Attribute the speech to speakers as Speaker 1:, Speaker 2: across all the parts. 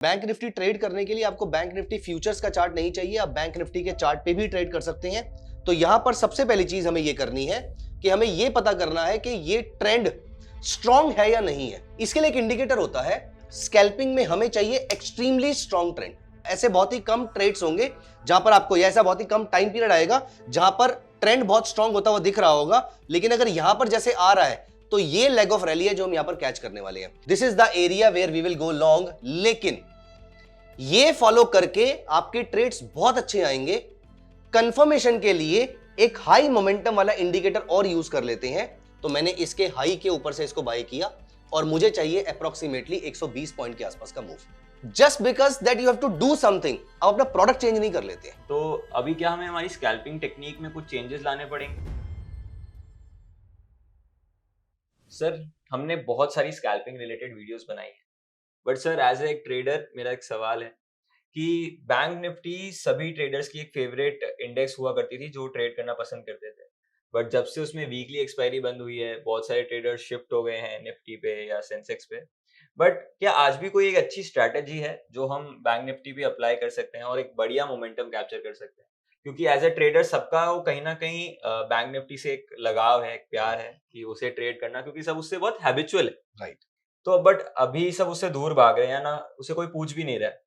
Speaker 1: Bank Nifty trade करने के लिए आपको बैंक निफ्टी फ्यूचर्स का चार्ट नहीं चाहिए, आप बैंक निफ्टी के चार्ट पे भी ट्रेड कर सकते हैं। तो यहां पर सबसे पहली चीज हमें यह करनी है कि हमें यह पता करना है कि ये ट्रेंड स्ट्रांग है या नहीं है। इसके लिए एक इंडिकेटर होता है, स्कैल्पिंग में हमें चाहिए एक्सट्रीमली स्ट्रांग ट्रेंड। ऐसे बहुत ही कम ट्रेड्स होंगे जहां पर आपको, ऐसा बहुत ही कम टाइम पीरियड आएगा जहां पर ट्रेंड बहुत स्ट्रांग होता हुआ दिख रहा होगा, लेकिन अगर यहां पर जैसे आ रहा है तो ये लेग ऑफ रैली है जो हम यहां पर कैच करने वाले हैं। This is the area where we will go long, लेकिन ये फॉलो करके आपके ट्रेड्स बहुत अच्छे आएंगे। कंफर्मेशन के लिए एक हाई मोमेंटम वाला इंडिकेटर और यूज कर लेते हैं। तो मैंने इसके हाई के ऊपर से इसको बाय किया और मुझे चाहिए अप्रोक्सीमेटली 120 पॉइंट के आसपास का move. Just because that you have to do something, आप अपना प्रोडक्ट चेंज नहीं कर लेते।
Speaker 2: तो अभी क्या हमें हमारी स्कैल्पिंग टेक्निक में कुछ चेंजेस लाने पड़ेंगे? सर, हमने बहुत सारी स्कैल्पिंग रिलेटेड वीडियोस बनाई है, but sir as a trader मेरा एक सवाल है कि बैंक निफ्टी सभी ट्रेडर्स की एक फेवरेट इंडेक्स हुआ करती थी जो ट्रेड करना पसंद करते थे। बट जब से उसमें वीकली एक्सपायरी बंद हुई है, बहुत सारे ट्रेडर्स शिफ्ट हो गए हैं निफ्टी पे या सेंसेक्स पे। बट क्या आज भी कोई एक अच्छी स्ट्रैटेजी है जो हम बैंक निफ्टी पे अप्लाई कर सकते हैं और एक बढ़िया मोमेंटम कैप्चर कर सकते हैं? क्योंकि एज ए ट्रेडर सबका वो कहीं ना कहीं बैंक निफ्टी से एक लगाव है, एक प्यार है कि उसे ट्रेड करना, क्योंकि सब उससे बहुत हैबिचुअल है।
Speaker 1: राइट।
Speaker 2: तो बट अभी सब उससे दूर भाग रहे हैं ना, उसे कोई पूछ भी नहीं रहा है।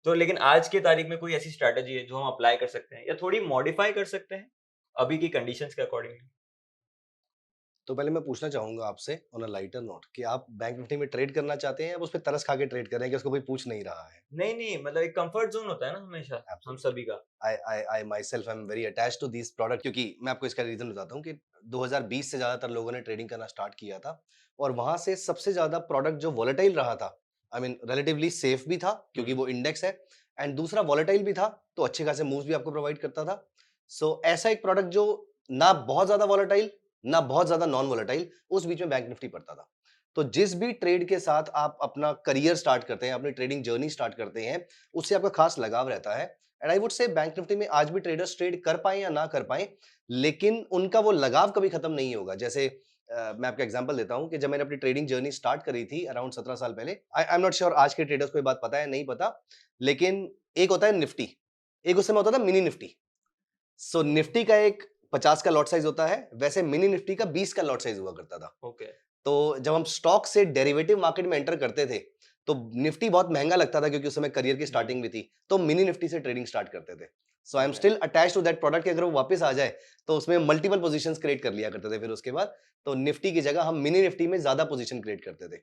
Speaker 2: तो लेकिन आज के तारीख में कोई ऐसी स्ट्रैटेजी है जो हम अप्लाई कर सकते हैं या थोड़ी मॉडिफाई कर सकते हैं अभी की कंडीशंस के अकॉर्डिंगली?
Speaker 1: तो पहले मैं पूछना चाहूंगा आपसे ऑन अ लाइटर नोट कि आप बैंक निफ्टी में ट्रेड करना चाहते हैं या उस पर तरस खा के ट्रेड कर रहे हैं कि उसको कोई पूछ नहीं रहा है?
Speaker 2: नहीं नहीं, मतलब एक कंफर्ट जोन होता है ना हमेशा हम सभी का।
Speaker 1: I myself I am very attach to this product, क्योंकि मैं आपको इसका रीजन बताता हूँ कि 2020 से ज्यादातर लोगों ने ट्रेडिंग करना स्टार्ट किया था और वहां से सबसे ज्यादा प्रोडक्ट जो वॉलेटाइल रहा था, आई मीन रिलेटिवली सेफ भी था क्योंकि वो इंडेक्स है, एंड दूसरा वॉलेटाइल भी था तो अच्छे खासे मूव्स भी आपको प्रोवाइड करता था। सो ऐसा एक प्रोडक्ट जो ना बहुत ज्यादा वॉलेटाइल ना बहुत ज्यादा नॉन वॉलेटाइल, उस बीच में बैंक निफ्टी पड़ता था। तो जिस भी ट्रेड के साथ आप अपना करियर स्टार्ट करते हैं, अपनी ट्रेडिंग जर्नी स्टार्ट करते हैं, उससे आपका खास लगाव रहता है। And I would say bank Nifty में आज भी ट्रेडर्स ट्रेड कर पाए या ना कर पाए, लेकिन उनका वो लगाव कभी खत्म नहीं होगा। जैसे मैं आपका एग्जांपल देता हूं कि जब मैंने अपनी ट्रेडिंग जर्नी स्टार्ट करी थी अराउंड 17 साल पहले, आई एम नॉट श्योर आज के ट्रेडर्स को ये बात पता है नहीं पता, लेकिन एक होता है निफ्टी, एक उस समय होता था मिनी निफ्टी। सो निफ्टी का एक 50 का लॉट साइज होता है, वैसे मिनी निफ्टी का 20 का लॉट साइज हुआ करता था।
Speaker 2: ओके।
Speaker 1: तो जब हम स्टॉक से डेरिवेटिव मार्केट में एंटर करते थे तो निफ्टी बहुत महंगा लगता था क्योंकि उस समय करियर की स्टार्टिंग भी थी, तो मिनी निफ्टी से ट्रेडिंग स्टार्ट करते थे। So I am still attached to that product कि अगर वो वापस आ जाए तो उसमें मल्टीपल पोजीशंस क्रिएट कर लिया करते थे। फिर उसके बाद तो निफ्टी की जगह हम मिनी निफ्टी में ज्यादा पोजीशन क्रिएट करते थे।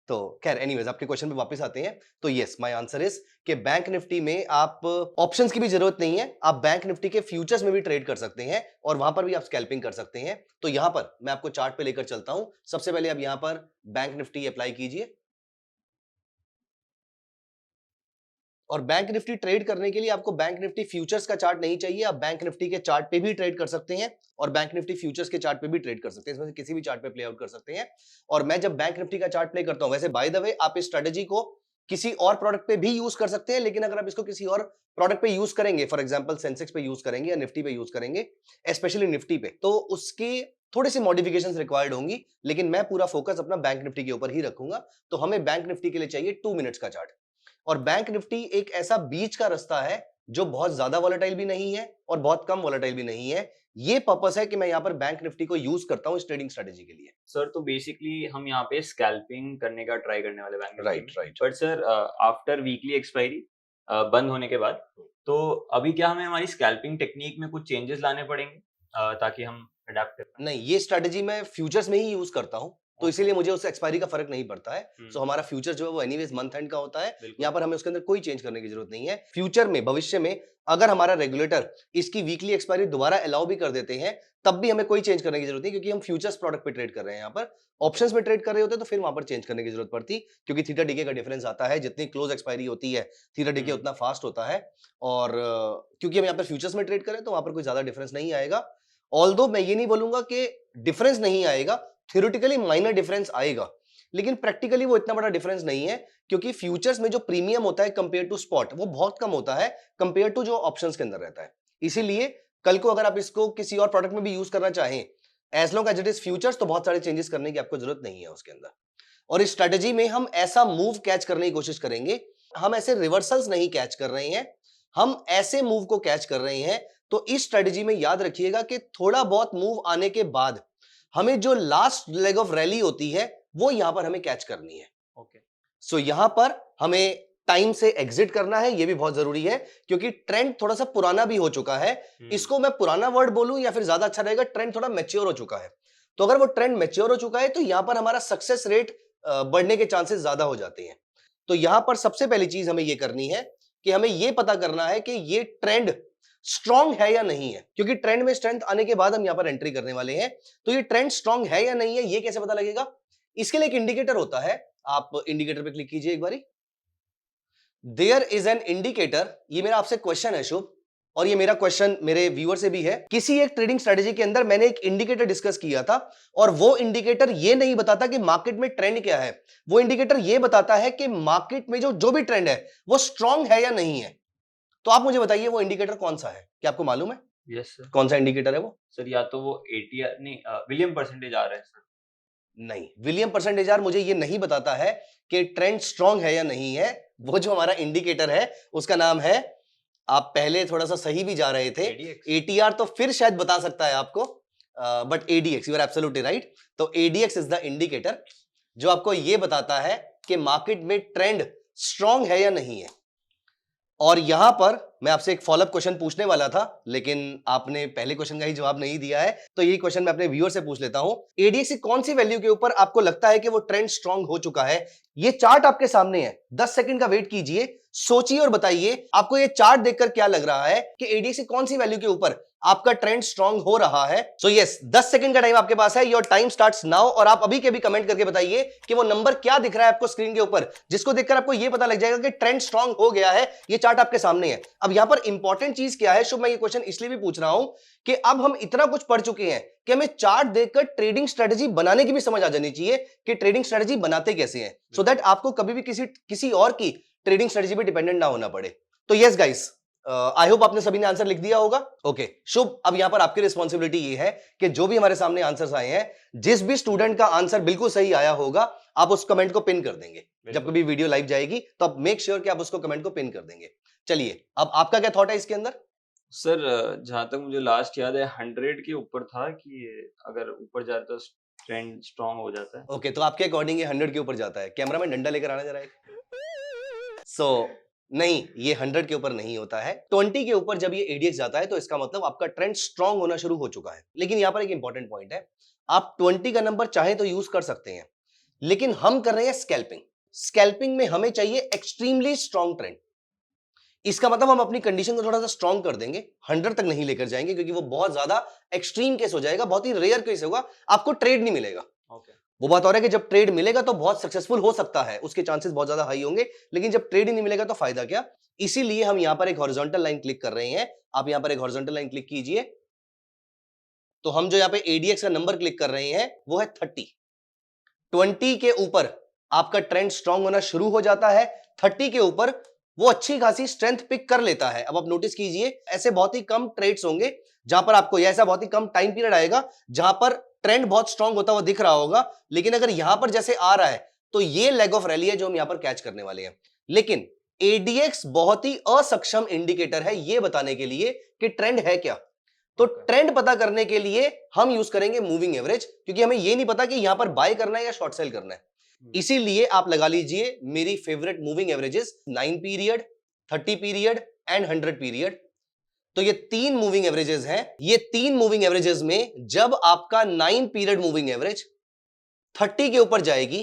Speaker 1: तो खैर एनीवेज आपके क्वेश्चन पे वापस आते हैं। तो यस, माय आंसर इज कि बैंक निफ्टी में आप ऑप्शंस की भी जरूरत नहीं है, आप बैंक निफ्टी के फ्यूचर्स में भी ट्रेड कर सकते हैं और वहां पर भी आप स्कैल्पिंग कर सकते हैं। तो यहां पर मैं आपको चार्ट पे लेकर चलता हूं। सबसे पहले आप यहां पर बैंक निफ्टी अप्लाई कीजिए और बैंक निफ्टी ट्रेड करने के लिए आपको बैंक निफ्टी फ्यूचर्स का चार्ट नहीं चाहिए, आप बैंक निफ्टी के चार्ट पे भी ट्रेड कर सकते हैं और बैंक निफ्टी फ्यूचर्स के चार्ट पे भी ट्रेड कर सकते हैं, इसमें से किसी भी चार्ट पे प्ले आउट कर सकते हैं। और मैं जब बैंक निफ्टी का चार्ट प्ले करता हूं, वैसे बाय द वे आप इस स्ट्रेटेजी को किसी और प्रोडक्ट पे भी यूज कर सकते हैं, लेकिन अगर आप इसको किसी और प्रोडक्ट पे यूज करेंगे, फॉर एग्जांपल सेंसेक्स पे यूज करेंगे या निफ्टी पे यूज करेंगे, स्पेशली निफ्टी पे, तो उसके थोड़ी सी मॉडिफिकेशंस रिक्वायर्ड होंगी, लेकिन मैं पूरा फोकस अपना बैंक निफ्टी के ऊपर ही रखूंगा। तो हमें बैंक निफ्टी के लिए चाहिए 2 मिनट्स का चार्ट। और बैंक निफ्टी एक ऐसा बीच का रास्ता है जो बहुत ज्यादा वॉलेटाइल भी नहीं है और बहुत कम वॉलेटाइल भी नहीं है। ये पर्पस है कि मैं यहां पर बैंक निफ्टी को यूज करता हूं इस ट्रेडिंग स्ट्रेटेजी के लिए।
Speaker 2: सर, तो बेसिकली हम यहाँ पे स्कैल्पिंग करने का ट्राई करने वाले बैंक निफ्टी में।
Speaker 1: Right.
Speaker 2: But sir, after weekly expiry बंद होने के बाद, तो अभी क्या हमें हमारी स्कैल्पिंग टेक्निक में कुछ चेंजेस लाने पड़ेंगे ताकि हम अडेप्ट कर पाए?
Speaker 1: नहीं, ये स्ट्रेटेजी मैं फ्यूचर्स में ही यूज करता हूं, तो
Speaker 2: ओके।
Speaker 1: इसीलिए मुझे उस एक्सपायरी का फर्क नहीं पड़ता है। सो
Speaker 2: हम्म।
Speaker 1: हमारा फ्यूचर जो है वो एनीवेज मंथ एंड का होता है।
Speaker 2: बिल्कुल।
Speaker 1: यहाँ पर हमें उसके अंदर कोई चेंज करने की जरूरत नहीं है। फ्यूचर में, भविष्य में अगर हमारा रेगुलेटर इसकी वीकली एक्सपायरी दोबारा अलाउ भी कर देते हैं, तब भी हमें कोई चेंज करने की जरूरत नहीं, क्योंकि हम फ्यूचर्स प्रोडक्ट पे ट्रेड कर रहे हैं। यहाँ पर ऑप्शंस में ट्रेड कर रहे होते तो फिर वहां पर चेंज करने की जरूरत पड़ती, क्योंकि थीटा डीके का डिफरेंस आता है, जितनी क्लोज एक्सपायरी होती है थीटा डीके उतना फास्ट होता है। और क्योंकि हम यहाँ पर फ्यूचर्स में ट्रेड करें तो वहां पर कोई ज्यादा डिफरेंस नहीं आएगा। ऑल्दो मैं ये नहीं बोलूंगा कि डिफरेंस नहीं आएगा, थ्योरेटिकली माइनर डिफरेंस आएगा, लेकिन प्रैक्टिकली वो इतना बड़ा डिफरेंस नहीं है, क्योंकि फ्यूचर्स में जो प्रीमियम होता है कंपेयर टू स्पॉट वो बहुत कम होता है कंपेयर टू जो ऑप्शंस के अंदर रहता है। इसीलिए कल को अगर आप इसको किसी और प्रोडक्ट में भी यूज करना चाहें, as long as it is futures, तो बहुत सारे चेंजेस करने की आपको जरूरत नहीं है उसके अंदर। और इस स्ट्रेटेजी में हम ऐसा मूव कैच करने की कोशिश करेंगे, हम ऐसे रिवर्सल्स नहीं कैच कर रहे हैं, हम ऐसे मूव को कैच कर रहे हैं। तो इस स्ट्रेटजी में याद रखिएगा कि थोड़ा बहुत मूव आने के बाद हमें जो लास्ट लेग ऑफ रैली होती है वो यहां पर हमें कैच करनी है।
Speaker 2: ओके।
Speaker 1: सो यहां पर हमें टाइम से एग्जिट करना है, ये भी बहुत जरूरी है क्योंकि ट्रेंड थोड़ा सा पुराना भी हो चुका है। इसको मैं पुराना वर्ड बोलूं या फिर ज्यादा अच्छा रहेगा, ट्रेंड थोड़ा मैच्योर हो चुका है। तो अगर वो ट्रेंड मैच्योर हो चुका है तो यहां पर हमारा सक्सेस रेट बढ़ने के चांसेस ज्यादा हो जाते हैं। तो यहां पर सबसे पहली चीज हमें ये करनी है कि हमें ये पता करना है कि ये ट्रेंड स्ट्रांग है या नहीं है, क्योंकि ट्रेंड में स्ट्रेंथ आने के बाद हम यहां पर एंट्री करने वाले हैं। तो ये ट्रेंड स्ट्रांग है या नहीं है, ये कैसे पता लगेगा? इसके लिए एक इंडिकेटर होता है, आप इंडिकेटर पे क्लिक कीजिए एक बारी। देयर इज एन इंडिकेटर, ये मेरा आपसे क्वेश्चन है शुभ, और ये मेरा क्वेश्चन मेरे व्यूअर से भी है। किसी एक ट्रेडिंग स्ट्रेटेजी के अंदर मैंने एक इंडिकेटर डिस्कस किया था और वो इंडिकेटर ये नहीं बताता कि मार्केट में ट्रेंड क्या है, वो इंडिकेटर ये बताता है कि मार्केट में जो भी ट्रेंड है वो स्ट्रांग है या नहीं है। तो आप मुझे बताइए वो इंडिकेटर कौन सा है, क्या आपको मालूम है?
Speaker 2: Yes sir.
Speaker 1: कौन सा इंडिकेटर है वो?
Speaker 2: सर या तो वो एटीआर नहीं, विलियम परसेंटेज आ रहा है सर।
Speaker 1: नहीं, विलियम परसेंटेज आर मुझे ये नहीं बताता है कि ट्रेंड स्ट्रांग है या नहीं है। वो जो हमारा इंडिकेटर है उसका नाम है, आप पहले थोड़ा सा सही भी जा रहे थे,
Speaker 2: ADX।
Speaker 1: एटीआर तो फिर शायद बता सकता है आपको, but ADX, you are absolutely right. तो एडीएक्स इज द इंडिकेटर जो आपको ये बताता है कि मार्केट में ट्रेंड स्ट्रांग है या नहीं है। और यहां पर मैं आपसे एक फॉलोअप क्वेश्चन पूछने वाला था, लेकिन आपने पहले क्वेश्चन का ही जवाब नहीं दिया है, तो यही क्वेश्चन मैं अपने व्यूअर से पूछ लेता हूं। एडीएक्स की कौन सी वैल्यू के ऊपर आपको लगता है कि वो ट्रेंड स्ट्रांग हो चुका है? ये चार्ट आपके सामने है, 10 सेकंड का वेट कीजिए, सोचिए और बताइए आपको ये चार्ट देखकर क्या लग रहा है कि एडीएक्स की कौन सी वैल्यू के ऊपर आपका ट्रेंड स्ट्रांग हो रहा है। सो यस, 10 सेकंड का टाइम आपके पास है, योर टाइम स्टार्ट्स नाउ। और आप अभी के भी कमेंट करके बताइए कि वो नंबर क्या दिख रहा है आपको स्क्रीन के ऊपर, जिसको देखकर आपको ये पता लग जाएगा कि ट्रेंड स्ट्रांग हो गया है। ये चार्ट आपके सामने है। अब यहां पर इंपॉर्टेंट चीज क्या है शुभ, मैं ये क्वेश्चन इसलिए भी पूछ रहा हूं कि अब हम इतना कुछ पढ़ चुके हैं कि हमें चार्ट देखकर ट्रेडिंग स्ट्रेटजी बनाने की भी समझ आ जानी चाहिए कि ट्रेडिंग स्ट्रेटजी बनाते कैसे हैं, सो दैट आपको कभी भी किसी और की ट्रेडिंग स्ट्रेटजी पे डिपेंडेंट ना होना पड़े। तो यस गाइस, आई होप आपने सभी ने आंसर लिख दिया होगा। ओके शुभ, अब यहां पर आपकी रिस्पॉन्सिबिलिटी ये है कि जो भी हमारे सामने आंसर्स आए हैं, जिस भी स्टूडेंट का आंसर बिल्कुल सही आया होगा, आप उस कमेंट को पिन कर देंगे। जब कभी वीडियो लाइव जाएगी तो आप मेक श्योर कि आप उसको कमेंट को पिन कर देंगे। चलिए, अब आपका क्या थॉट है इसके अंदर?
Speaker 2: सर जहां तक मुझे लास्ट याद है 100 के ऊपर था कि अगर ऊपर जाए तो ट्रेंड स्ट्रांग हो जाता है।
Speaker 1: ओके, तो आपके अकॉर्डिंग ये 100 के ऊपर जाता है। कैमरा में डंडा लेकर आना जरा एक। सो नहीं, ये 100 के ऊपर नहीं होता है। 20 के ऊपर जब ये एडीएक्स जाता है तो इसका मतलब आपका ट्रेंड स्ट्रांग होना शुरू हो चुका है। लेकिन यहां पर एक इंपॉर्टेंट पॉइंट है, आप 20 का नंबर चाहे तो यूज कर सकते हैं, लेकिन हम कर रहे हैं स्कैल्पिंग। स्कैल्पिंग में हमें चाहिए एक्सट्रीमली स्ट्रांग ट्रेंड। इसका मतलब हम अपनी कंडीशन को थोड़ा सा स्ट्रांग कर देंगे, 100 तक नहीं लेकर जाएंगे क्योंकि वो बहुत ज्यादा एक्सट्रीम केस हो जाएगा, बहुत ही रेयर केस होगा, आपको ट्रेड नहीं मिलेगा।
Speaker 2: ओके।
Speaker 1: वो बात और है कि जब ट्रेड मिलेगा तो बहुत सक्सेसफुल हो सकता है, उसके चांसेस बहुत ज्यादा हाई होंगे, लेकिन जब ट्रेड ही नहीं मिलेगा तो फायदा क्या? इसीलिए हम यहां पर एक हॉरिजॉन्टल लाइन क्लिक कर रहे हैं। आप यहां पर एक हॉरिजॉन्टल लाइन क्लिक कीजिए, तो हम जो यहां पे एडीएक्स का नंबर क्लिक कर रहे हैं वो है 30। 20 के ऊपर आपका ट्रेंड स्ट्रांग होना शुरू हो जाता है, 30 के ऊपर वो अच्छी खासी स्ट्रेंथ पिक कर लेता है। अब आप नोटिस कीजिए, ऐसे बहुत ही कम ट्रेड्स होंगे जहां पर आपको, ऐसा बहुत ही कम टाइम पीरियड आएगा जहां पर ट्रेंड बहुत स्ट्रांग होता हुआ दिख रहा होगा, लेकिन अगर यहां पर जैसे आ रहा है तो ये लेग ऑफ रैली है जो हम यहां पर कैच करने वाले हैं। लेकिन एडीएक्स बहुत ही असक्षम इंडिकेटर है ये बताने के लिए कि ट्रेंड है क्या। तो ट्रेंड पता करने के लिए हम यूज करेंगे मूविंग एवरेज, क्योंकि हमें ये नहीं पता कि यहां पर बाय करना है या शॉर्ट सेल करना है। इसीलिए आप लगा लीजिए मेरी favourite moving averages 9 period, 30 period and 100 period. तो ये 3 मूविंग एवरेजेस हैं। ये 3 मूविंग एवरेजेस में जब आपका 9 पीरियड मूविंग एवरेज 30 के ऊपर जाएगी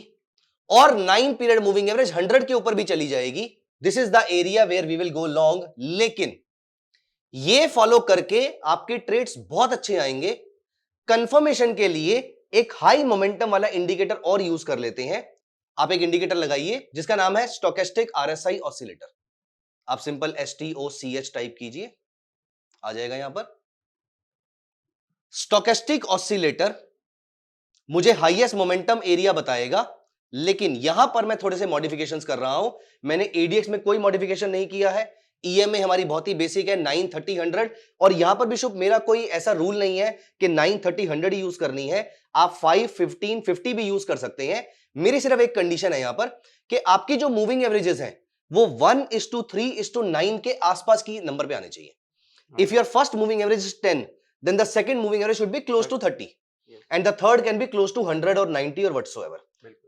Speaker 1: और 9 पीरियड मूविंग एवरेज 100 के ऊपर भी चली जाएगी, this is the area where we will go long. लेकिन ये फॉलो करके आपके ट्रेड्स बहुत अच्छे आएंगे। कंफर्मेशन के लिए एक हाई मोमेंटम वाला इंडिकेटर और यूज कर लेते हैं। आप एक इंडिकेटर लगाइए जिसका नाम है स्टोकेस्टिक आरएसआई ऑसिलेटर। आप सिंपल STOCH टाइप कीजिए, आ जाएगा यहां पर। स्टोकेस्टिक ऑसिलेटर मुझे हाईएस्ट मोमेंटम एरिया बताएगा, लेकिन यहां पर मैं थोड़े से मॉडिफिकेशंस कर रहा हूं। मैंने एडीएक्स में कोई मॉडिफिकेशन नहीं किया है। ईएमए हमारी बहुत ही बेसिक है 9, 30, 100, और यहां पर भी शुभ मेरा कोई ऐसा रूल नहीं है कि 9, 30, 100 ही यूज करनी है। आप 5, 15, 50 भी यूज कर सकते हैं। मेरी सिर्फ एक कंडीशन है यहां पर कि आपकी जो मूविंग एवरेजेस हैं वो 1:3:9 के आसपास की नंबर पे आने चाहिए। If your first moving average is 10, then the second moving average should be close to 30 and the third can be close to 100 और 90 और whatsoever.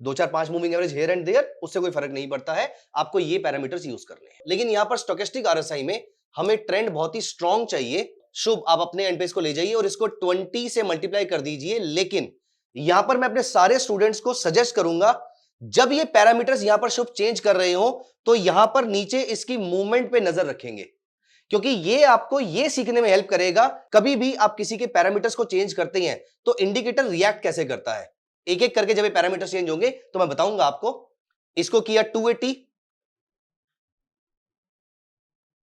Speaker 1: 2 4 5 moving average here and there, उससे कोई फर्क नहीं पड़ता है, आपको ये पैरामीटर्स यूज करने हैं। लेकिन यहां पर स्टोकेस्टिक आरएसआई में हमें ट्रेंड बहुत ही स्ट्रॉन्ग चाहिए। शुभ, आप अपने एंड पे इसको ले जाइए और इसको 20 से मल्टीप्लाई कर दीजिए। लेकिन यहां पर मैं अपने सारे स्टूडेंट्स को सजेस्ट करूंगा, जब ये पैरामीटर्स यहां पर शुभ चेंज कर रहे हो तो यहां पर नीचे इसकी मूवमेंट पे नजर रखेंगे, क्योंकि ये आपको ये सीखने में हेल्प करेगा कभी भी आप किसी के पैरामीटर्स को चेंज करते हैं तो इंडिकेटर रिएक्ट कैसे करता है। एक एक करके जब ये पैरामीटर्स चेंज होंगे तो मैं बताऊंगा आपको। इसको किया 280,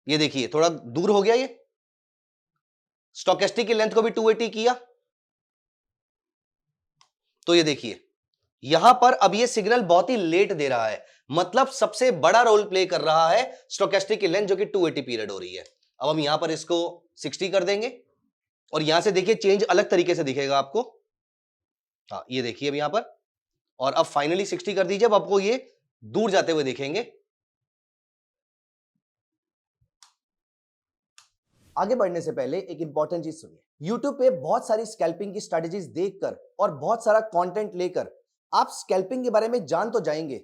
Speaker 1: ये देखिए थोड़ा दूर हो गया ये। स्टोकेस्टिक की लेंथ को भी 280 किया, तो ये देखिए यहां पर अब ये सिग्नल बहुत ही लेट दे रहा है, मतलब सबसे बड़ा रोल प्ले कर रहा है स्टोकेस्टिक की लेंथ जो कि 280 पीरियड हो रही है। अब हम यहां पर इसको 60 कर देंगे और यहां से देखिए चेंज अलग तरीके से दिखेगा आपको। हाँ, ये देखिए अब यहां पर, और अब फाइनली 60 कर दीजिए। अब आपको ये दूर जाते हुए देखेंगे। आगे बढ़ने से पहले एक इंपॉर्टेंट चीज सुनिए। YouTube पे बहुत सारी स्कैल्पिंग की स्ट्रेटजीज देखकर और बहुत सारा कंटेंट लेकर आप स्कैल्पिंग के बारे में जान तो जाएंगे,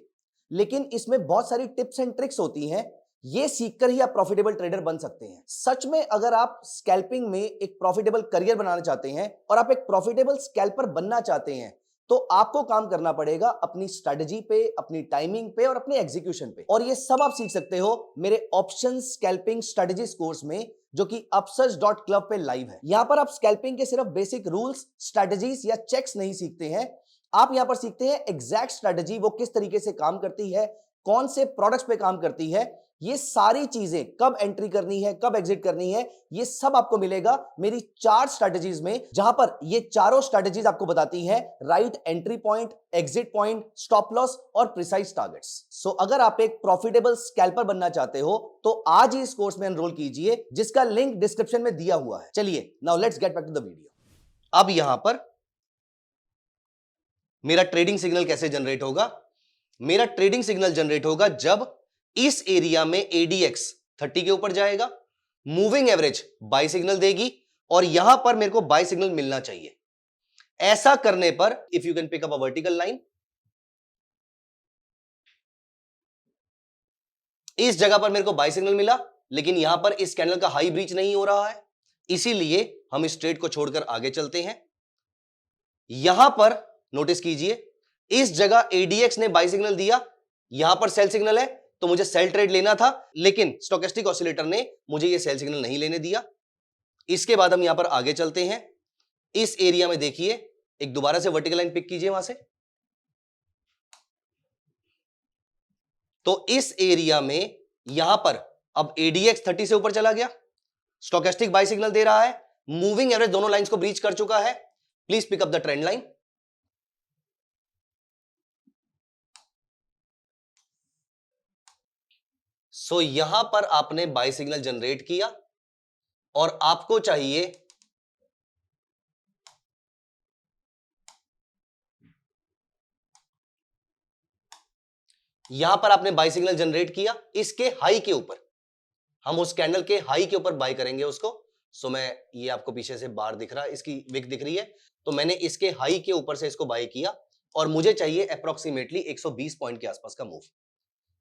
Speaker 1: लेकिन इसमें बहुत सारी टिप्स एंड ट्रिक्स होती हैं। ये सीखकर ही आप प्रॉफिटेबल ट्रेडर बन सकते हैं। सच में अगर आप स्कैल्पिंग में एक प्रॉफिटेबल करियर बनाना चाहते हैं और आप एक प्रॉफिटेबल स्कैल्पर बनना चाहते हैं तो आपको काम करना पड़ेगा अपनी स्ट्रेटजी पे, अपनी टाइमिंग पे और अपने एग्जीक्यूशन पे। और ये सब आप सीख सकते हो मेरे ऑप्शन स्कैल्पिंग स्ट्रेटजीज कोर्स में, जो कि upsurge.club पे लाइव है। यहां पर आप स्कैल्पिंग के सिर्फ बेसिक रूल्स, स्ट्रेटजीज या चेक्स नहीं सीखते हैं, आप यहां पर सीखते हैं एग्जैक्ट स्ट्रेटजी वो किस तरीके से काम करती है, कौन से प्रोडक्ट्स पे काम करती है, ये सारी चीजें कब एंट्री करनी है, कब एग्जिट करनी है, ये सब आपको मिलेगा मेरी 4 स्ट्रेटजीज में, जहां पर ये चारों स्ट्रेटजीज आपको बताती हैं right entry point, exit point, stop loss और प्रिसाइज टारगेट्स। सो अगर आप एक प्रॉफिटेबल स्कैल्पर बनना चाहते हो तो आज ही इस कोर्स में एनरोल कीजिए, जिसका लिंक डिस्क्रिप्शन में दिया हुआ है। चलिए now let's get back to the video. अब यहां पर मेरा ट्रेडिंग सिग्नल कैसे जनरेट होगा? मेरा ट्रेडिंग सिग्नल जनरेट होगा जब इस एरिया में ADX 30 के ऊपर जाएगा, मूविंग एवरेज बाय सिग्नल देगी और यहां पर मेरे को बाय सिग्नल मिलना चाहिए। ऐसा करने पर if you can pick up a vertical line, इस जगह पर मेरे को बाय सिग्नल मिला, लेकिन यहां पर इस कैंडल का हाई ब्रीच नहीं हो रहा है, इसीलिए हम इस ट्रेड को छोड़कर आगे चलते हैं। यहां पर नोटिस कीजिए, इस जगह ADX ने बाय सिग्नल दिया, यहां पर सेल सिग्नल है, तो मुझे सेल ट्रेड लेना था, लेकिन स्टोकेस्टिक ऑसिलेटर ने मुझे ये सेल सिग्नल नहीं लेने दिया। इसके बाद हम यहां पर आगे चलते हैं। इस एरिया में देखिए एक दोबारा से वर्टिकल लाइन पिक कीजिए वहां से, तो इस एरिया में यहां पर अब ADX 30 से ऊपर चला गया, स्टोकेस्टिक बाय सिग्नल दे रहा है, मूविंग एवरेज दोनों लाइंस को ब्रीच कर चुका है। Please pick up the trend line. So यहां पर आपने बाय सिग्नल जनरेट किया और आपको चाहिए यहां पर आपने बाय सिग्नल जनरेट किया इसके हाई के ऊपर, हम उस कैंडल के हाई के ऊपर बाय करेंगे उसको। सो मैं, ये आपको पीछे से बार दिख रहा है, इसकी विक दिख रही है, तो मैंने इसके हाई के ऊपर से इसको बाय किया और मुझे चाहिए अप्रोक्सीमेटली 120 पॉइंट के आसपास का मूव।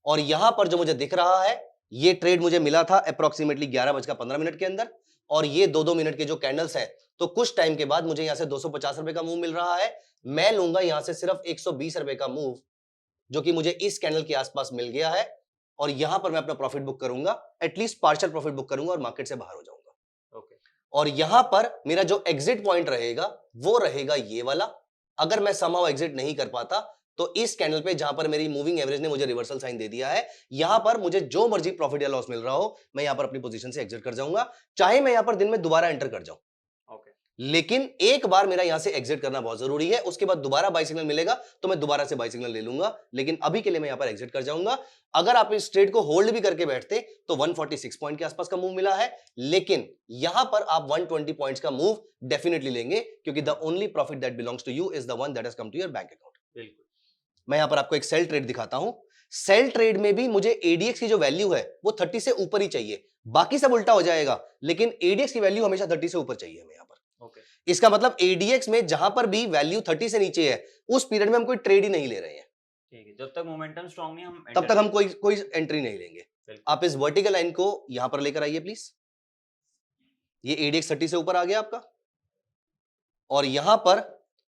Speaker 1: और यहां पर जो मुझे दिख रहा है, ये ट्रेड मुझे मिला था अप्रोक्सीमेटली 11:15 के अंदर, और ये 2-2 मिनट के जो कैंडल्स हैं, तो कुछ टाइम के बाद मुझे यहां से 250 रुपए का मूव मिल रहा है। मैं लूंगा यहां से सिर्फ 120 रुपए का मूव, जो कि मुझे इस कैंडल के आसपास मिल गया है, और यहां पर मैं अपना प्रॉफिट बुक करूंगा, एटलीस्ट पार्शियल प्रॉफिट बुक करूंगा और मार्केट से बाहर हो जाऊंगा।
Speaker 2: ओके।
Speaker 1: और यहां पर मेरा जो एग्जिट पॉइंट रहेगा वो रहेगा ये वाला। अगर मैं समहाउ एग्जिट नहीं कर पाता तो इस कैंडल पे, जहां पर मेरी मूविंग एवरेज ने मुझे रिवर्सल साइन दे दिया है, यहां पर मुझे जो मर्जी प्रॉफिट या लॉस मिल रहा हो, मैं यहां पर अपनी पोजीशन से एग्जिट कर जाऊंगा, चाहे मैं यहां पर दिन में दोबारा एंटर कर जाऊं।
Speaker 2: ओके।
Speaker 1: लेकिन एक बार मेरा यहां से एग्जिट करना बहुत जरूरी है, उसके बाद दोबारा बाय सिग्नल मिलेगा तो मैं दोबारा से बाय सिग्नल ले लूंगा, लेकिन अभी के लिए मैं यहां पर एग्जिट कर जाऊंगा। अगर आप इस ट्रेड को होल्ड भी करके बैठते तो 146 पॉइंट के आसपास का मूव मिला है, लेकिन यहां पर आप 120 पॉइंट्स का मूव डेफिनेटली लेंगे, क्योंकि the only profit that belongs to you is the one that has come to your bank account.
Speaker 2: बिल्कुल।
Speaker 1: मैं यहां पर आपको एक सेल ट्रेड दिखाता हूं। सेल ट्रेड में भी मुझे एडीएक्स की जो वैल्यू है वो 30 से ऊपर ही चाहिए, बाकी सब उल्टा हो जाएगा, लेकिन एडीएक्स की वैल्यू हमेशा 30 से ऊपर चाहिए हमें यहाँ पर।
Speaker 2: ओके,
Speaker 1: इसका मतलब एडीएक्स में जहां पर भी वैल्यू 30 से नीचे है उस पीरियड में हम कोई ट्रेड ही नहीं ले रहे हैं,
Speaker 2: ठीक है। जब तक मोमेंटम स्ट्रांग नहीं हम
Speaker 1: तब
Speaker 2: एंटर
Speaker 1: तक हम
Speaker 2: नहीं
Speaker 1: कोई कोई एंट्री नहीं लेंगे।
Speaker 2: बिल्कुल।
Speaker 1: आप इस वर्टिकल लाइन को यहां पर लेकर आइए प्लीज। ये एडीएक्स 30 से ऊपर आ गया आपका, और यहां पर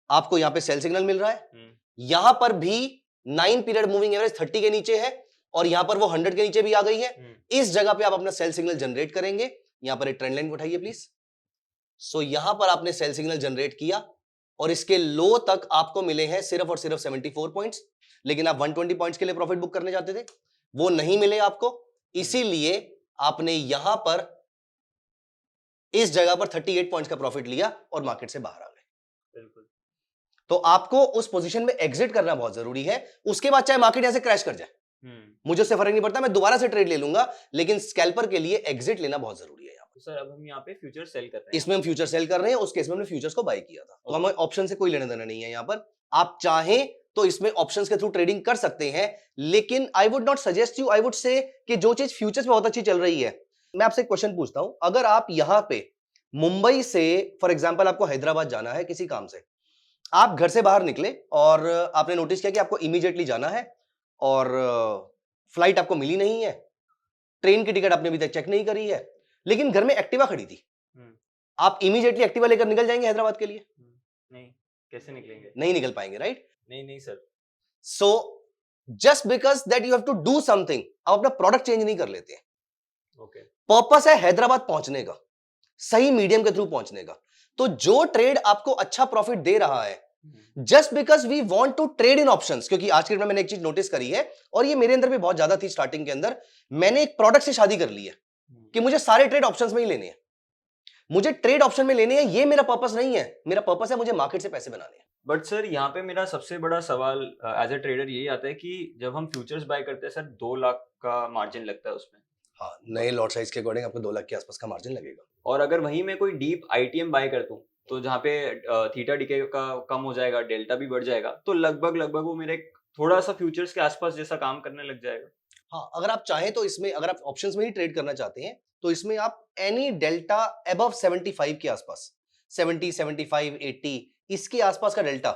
Speaker 1: आपको यहां पे सेल सिग्नल मिल रहा है, यहां पर भी 9 पीरियड मूविंग एवरेज 30 के नीचे है, और यहां पर वो 100 के नीचे भी आ गई है। इस जगह पे आप अपना सेल सिग्नल जनरेट करेंगे। यहां पर एक ट्रेंड लाइन उठाइए प्लीज। सो यहां पर आपने सेल सिग्नल जनरेट किया, और इसके लो तक आपको मिले हैं सिर्फ और सिर्फ 74 पॉइंट्स, लेकिन आप 120 पॉइंट्स के लिए प्रॉफिट बुक करने जाते थे, वो नहीं मिले आपको, इसीलिए आपने यहां पर इस जगह पर 38 पॉइंट्स का प्रॉफिट लिया और मार्केट से बाहर आ गए।
Speaker 2: बिल्कुल।
Speaker 1: तो आपको उस पोजीशन में एग्जिट करना बहुत जरूरी है। उसके बाद चाहे मार्केट यहां से क्रैश कर जाए, मुझे उससे फर्क नहीं पड़ता, मैं दोबारा से ट्रेड ले लूंगा, लेकिन स्कैल्पर के लिए एग्जिट लेना बहुत जरूरी है।
Speaker 2: तो सर अब हम यहाँ पे फ्यूचर सेल कर रहे हैं,
Speaker 1: इसमें हम फ्यूचर सेल कर रहे हैं, उस केस में हमने फ्यूचर्स को बाय किया था, तो हमें ऑप्शन से कोई लेना देना नहीं है। यहां पर आप चाहें तो इसमें ऑप्शंस के थ्रू ट्रेडिंग कर सकते हैं, लेकिन I would not suggest you, I would say कि जो चीज फ्यूचर्स में बहुत अच्छी चल रही है। मैं आपसे एक क्वेश्चन पूछता हूं, अगर आप यहां पे मुंबई से फॉर एग्जांपल आपको हैदराबाद जाना है किसी काम से, आप घर से बाहर निकले और आपने नोटिस किया कि आपको इमीडिएटली जाना है, और फ्लाइट आपको मिली नहीं है, ट्रेन की टिकट आपने अभी तक चेक नहीं करी है, लेकिन घर में एक्टिवा खड़ी थी, आप इमीडिएटली एक्टिवा लेकर निकल जाएंगे हैदराबाद के लिए?
Speaker 2: नहीं, कैसे निकलेंगे?
Speaker 1: नहीं निकल पाएंगे, राइट?
Speaker 2: नहीं sir.
Speaker 1: So just because that you have to do something, आप अपना प्रोडक्ट चेंज नहीं कर लेते हैं।
Speaker 2: ओके।
Speaker 1: पर्पस है हैदराबाद पहुंचने का, सही मीडियम के थ्रू पहुंचने का। तो जो ट्रेड आपको अच्छा प्रॉफिट दे रहा है, just because we want to trade in options, क्योंकि आज के डेट में मैंने एक चीज नोटिस करी है, और ये मेरे अंदर भी बहुत ज्यादा थी स्टार्टिंग के अंदर, मैंने एक प्रोडक्ट से शादी कर ली है कि मुझे सारे ट्रेड ऑप्शंस में ही लेने हैं, मुझे ट्रेड ऑप्शन में लेने हैं, ये मेरा पर्पस नहीं है। मेरा पर्पस है मुझे मार्केट से पैसे बनाने हैं।
Speaker 2: बट सर यहाँ पे मेरा सबसे बड़ा सवाल एज ए ट्रेडर यही आता है कि जब हम फ्यूचर्स बाय करते हैं सर 2 लाख का मार्जिन लगता है उसमें।
Speaker 1: हाँ, नए लॉट साइज के अकॉर्डिंग आपको 2 लाख के आसपास का मार्जिन लगेगा।
Speaker 2: और अगर वहीं में कोई डीप आईटीएम बाय कर दूं, तो जहाँ पे थीटा डीके का कम हो जाएगा, डेल्टा भी बढ़ जाएगा, तो लगभग वो मेरे थोड़ा सा फ्यूचर्स के आसपास जैसा काम करने लग जाएगा।
Speaker 1: हाँ, अगर आप चाहें तो इसमें, अगर आप ऑप्शंस में ही ट्रेड करना चाहते हैं, तो इसमें आप एनी डेल्टा अबव 75 के आसपास, 70, 75, 80 इसके आसपास का डेल्टा,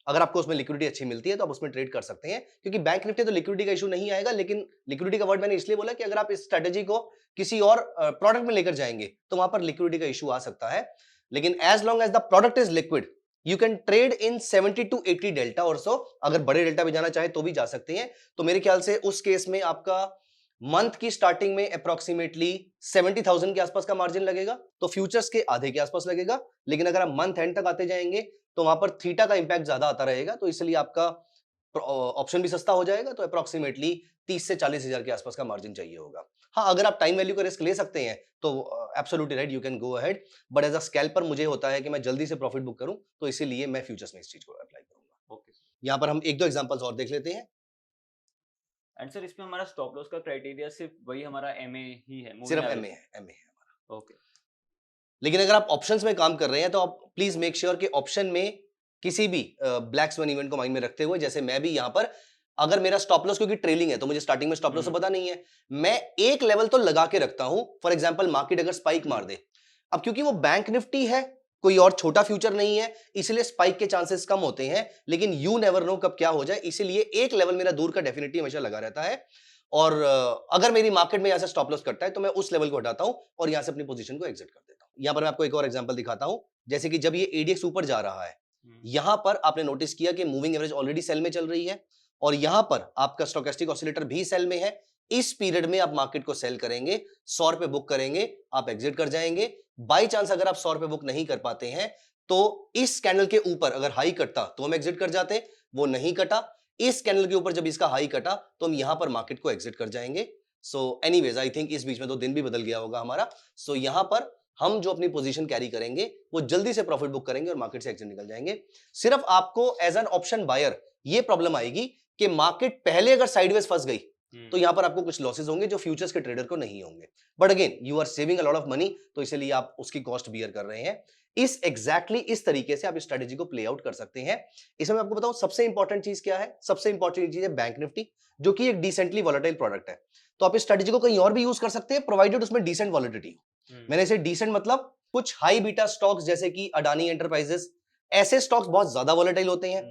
Speaker 1: अगर आपको उसमें लिक्विडिटी अच्छी मिलती है तो आप उसमें ट्रेड कर सकते हैं, क्योंकि बैंक निफ्टी तो लिक्विडिटी का इशू नहीं आएगा, लेकिन लिक्विडिटी का वर्ड मैंने इसलिए बोला कि अगर आप इस स्ट्रेटेजी को किसी और प्रोडक्ट में लेकर जाएंगे तो वहां पर लिक्विडिटी का इशू आ सकता है, लेकिन as long as the product is liquid you can trade in 70 to 80 delta और सो। अगर बड़े डेल्टा भी जाना चाहे तो भी जा सकते हैं। तो मेरे ख्याल से उस केस में आपका मंथ की स्टार्टिंग में अप्रोक्सीमेटली 70,000 के आसपास का मार्जिन लगेगा, तो फ्यूचर्स के आधे के आसपास लगेगा, लेकिन अगर आप मंथ एंड तक आते जाएंगे तो वहां पर थीटा का इंपैक्ट ज्यादा आता रहेगा, तो इसलिए आपका ऑप्शन भी सस्ता हो जाएगा, तो अप्रोक्सीमेटली 30 से 40 हजार के आसपास का मार्जिन चाहिए होगा। हाँ, अगर आप टाइम वैल्यू का रिस्क ले सकते हैं तो absolutely right, you can go ahead, but as a scalper मुझे होता है कि मैं जल्दी से प्रॉफिट बुक करूं, तो इसीलिए मैं फ्यूचर्स में इस चीज को अप्लाई करूंगा।
Speaker 2: ओके।
Speaker 1: यहाँ पर हम एक दो एग्जांपल्स और देख लेते हैं।
Speaker 2: एंड सर इसमें हमारा स्टॉप लॉस का क्राइटेरिया सिर्फ वही हमारा एमए ही है,
Speaker 1: सिर्फ एमए है, एमए है हमारा।
Speaker 2: ओके।
Speaker 1: लेकिन अगर आप ऑप्शंस में काम कर रहे हैं तो आप प्लीज मेक श्योर कि ऑप्शन में किसी भी ब्लैक स्वन इवेंट को माइंड में रखते हुए, जैसे मैं भी यहाँ पर, अगर मेरा स्टॉप लॉस क्योंकि ट्रेलिंग है तो मुझे स्टार्टिंग में स्टॉप लॉस तो पता नहीं है, मैं एक लेवल तो लगा के रखता हूं। फॉर एग्जांपल मार्केट अगर स्पाइक मार दे, अब क्योंकि वो बैंक निफ्टी है, कोई और छोटा फ्यूचर नहीं है, इसलिए स्पाइक के चांसेस कम होते हैं, लेकिन यू नेवर नो कब क्या हो जाए, इसीलिए एक लेवल मेरा दूर का डेफिनेटली हमेशा लगा रहता है। और अगर मेरी मार्केट में यहां से स्टॉप लॉस करता है तो मैं उस लेवल को हटाता हूं और यहां से अपनी पोजीशन को एग्जिट कर देता हूं। यहां पर मैं आपको एक और एग्जांपल दिखाता हूं, जैसे कि जब ये एडीएक्स ऊपर जा रहा है, यहां पर आपने नोटिस किया कि मूविंग एवरेज ऑलरेडी सेल में चल रही है, और यहां पर आपका स्टोकेस्टिक ऑसिलेटर भी सेल में है। इस पीरियड में आप मार्केट को सेल करेंगे, 100 रुपए बुक करेंगे, आप एग्जिट कर जाएंगे। बाई चांस अगर आप 100 रुपए बुक नहीं कर पाते हैं तो इस कैंडल के ऊपर अगर हाई कटता तो हम एग्जिट कर जाते, वो नहीं कटा, इस कैंडल के ऊपर जब इसका हाई कटा तो हम यहां पर मार्केट को एग्जिट कर जाएंगे। सो एनीवेज आई थिंक इस बीच में तो दिन भी बदल गया होगा हमारा। सो यहां पर हम जो अपनी पोजीशन कैरी करेंगे वो जल्दी से प्रॉफिट बुक करेंगे और मार्केट से एग्जिट निकल जाएंगे। सिर्फ आपको एज एन ऑप्शन बायर ये प्रॉब्लम आएगी कि मार्केट पहले अगर साइडवेज फंस गई तो यहाँ पर आपको कुछ लॉसेस होंगे जो फ्यूचर्स के ट्रेडर को नहीं होंगे। But again you are saving a lot of money, तो इसलिए आप उसकी कॉस्ट बियर कर रहे हैं। इस तरीके से आप स्ट्रेटेजी को प्ले आउट कर सकते हैं। इसमें मैं आपको बताऊं सबसे इंपॉर्टेंट चीज क्या है। सबसे इंपॉर्टेंट चीज है बैंक निफ्टी, जो कि एक डिसेंटली वॉलेटाइल प्रोडक्ट है। तो आप इस स्ट्रेटेजी को कहीं और भी यूज कर सकते हैं, प्रोवाइडेड उसमें डिसेंट वॉलिडिटी हो। मैंने इसे डिसेंट मतलब कुछ हाई बीटा स्टॉक्स जैसे कि अडानी एंटरप्राइजेस, ऐसे स्टॉक्स बहुत ज्यादा वॉलेटाइल होते हैं।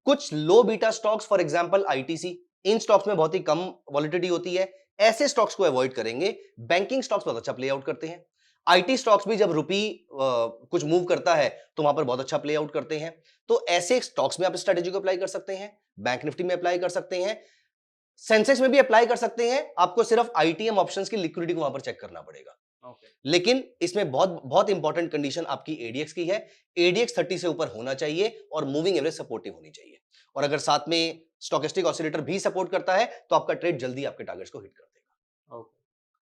Speaker 1: कुछ low beta stocks for example ITC, इन स्टॉक्स में बहुत ही कम वॉलिडिटी होती है, ऐसे स्टॉक्स को अवॉइड करेंगे। बैंकिंग स्टॉक्स बहुत अच्छा प्ले आउट करते हैं। आईटी स्टॉक्स भी जब रुपी कुछ मूव करता है तो वहां पर बहुत अच्छा प्ले आउट करते हैं। तो ऐसे स्टॉक्स में आप स्ट्रेटेजी को अप्लाई कर सकते हैं, बैंक निफ्टी में अप्लाई कर सकते हैं, सेंसेक्स में भी अप्लाई कर सकते हैं। आपको सिर्फ आईटीएम ऑप्शंस की लिक्विडिटी को वहां पर चेक करना पड़ेगा। लेकिन इसमें बहुत बहुत इंपॉर्टेंट कंडीशन आपकी एडीएक्स की है। एडीएक्स 30 से ऊपर होना चाहिए और मूविंग एवरेज सपोर्टिव होनी चाहिए। और अगर साथ में स्टोकेस्टिक ऑसिलेटर भी सपोर्ट करता है तो आपका ट्रेड जल्दी आपके टारगेट्स को हिट कर देगा।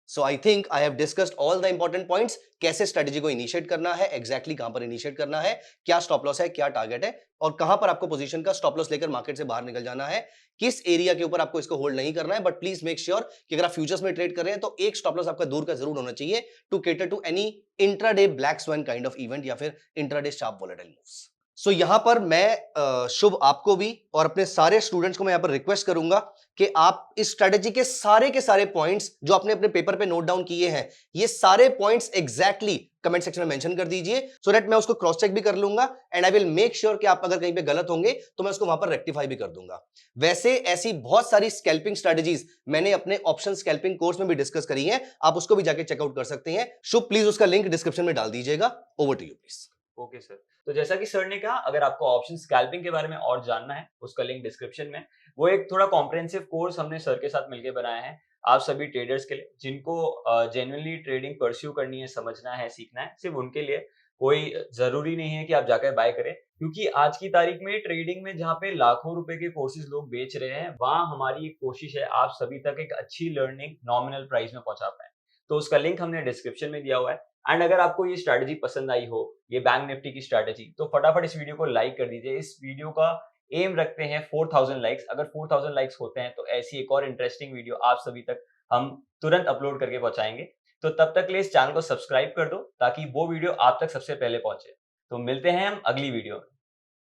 Speaker 1: So I think I have discussed all the important points. कैसे स्ट्रेटेजी को इनिशिएट करना है, एग्जैक्टली कहां पर इनिशिएट करना है, क्या स्टॉप लॉस है, क्या टारगेट है, और कहां पर आपको पोजीशन का स्टॉप लॉस लेकर मार्केट से बाहर निकल जाना है, किस एरिया के ऊपर आपको इसको होल्ड नहीं करना है। बट प्लीज मेक श्योर कि अगर आप फ्यूचर्स में ट्रेड कर रहे हैं तो एक स्टॉप लॉस आपका दूर का जरूर होना चाहिए, to cater to any intraday black swan kind of event या फिर intraday sharp volatile moves. So यहां पर मैं शुभ आपको भी और अपने सारे स्टूडेंट्स को मैं यहां पर रिक्वेस्ट करूंगा कि आप इस स्ट्रेटेजी के सारे पॉइंट्स जो आपने अपने पेपर पे नोट डाउन किए हैं, ये सारे पॉइंट्स एग्जैक्टली कमेंट सेक्शन में मेंशन कर दीजिए, सो दैट मैं उसको क्रॉस चेक भी कर लूंगा and I will make sure कि आप अगर कहीं पे गलत होंगे तो मैं उसको वहां पर रेक्टिफाई भी कर दूंगा। वैसे ऐसी बहुत सारी स्कैल्पिंग स्ट्रेटेजीज मैंने अपने ऑप्शन स्कैल्पिंग कोर्स में भी डिस्कस करी है, आप उसको भी जाके चेकआउट कर सकते हैं। शुभ प्लीज उसका लिंक डिस्क्रिप्शन में डाल दीजिएगा। Over to you please.
Speaker 2: Okay sir, तो जैसा कि सर ने कहा, अगर आपको ऑप्शन स्कैल्पिंग के बारे में और जानना है, उसका लिंक डिस्क्रिप्शन में। वो एक थोड़ा कॉम्प्रिहेंसिव कोर्स हमने सर के साथ मिलकर बनाया है आप सभी ट्रेडर्स के लिए, जिनको जेन्युइनली ट्रेडिंग परस्यू करनी है, समझना है, सीखना है, सिर्फ उनके लिए। कोई जरूरी नहीं है कि आप जाकर बाय करें, क्योंकि आज की तारीख में ट्रेडिंग में जहाँ पे लाखों रुपए के कोर्सेज लोग बेच रहे हैं, वहां हमारी एक कोशिश है आप सभी तक एक अच्छी लर्निंग नॉमिनल प्राइस में पहुंचा पाए। तो उसका लिंक हमने डिस्क्रिप्शन में दिया हुआ है। एंड अगर आपको ये स्ट्रैटेजी पसंद आई हो, ये बैंक निफ्टी की स्ट्रैटेजी, तो फटाफट इस वीडियो को लाइक कर दीजिए। इस वीडियो का एम रखते हैं 4000 लाइक्स। अगर 4000 लाइक्स होते हैं तो ऐसी एक और इंटरेस्टिंग वीडियो आप सभी तक हम तुरंत अपलोड करके पहुंचाएंगे। तो तब तक के लिए इस चैनल को सब्सक्राइब कर दो, ताकि वो वीडियो आप तक सबसे पहले पहुंचे। तो मिलते हैं हम अगली वीडियो में।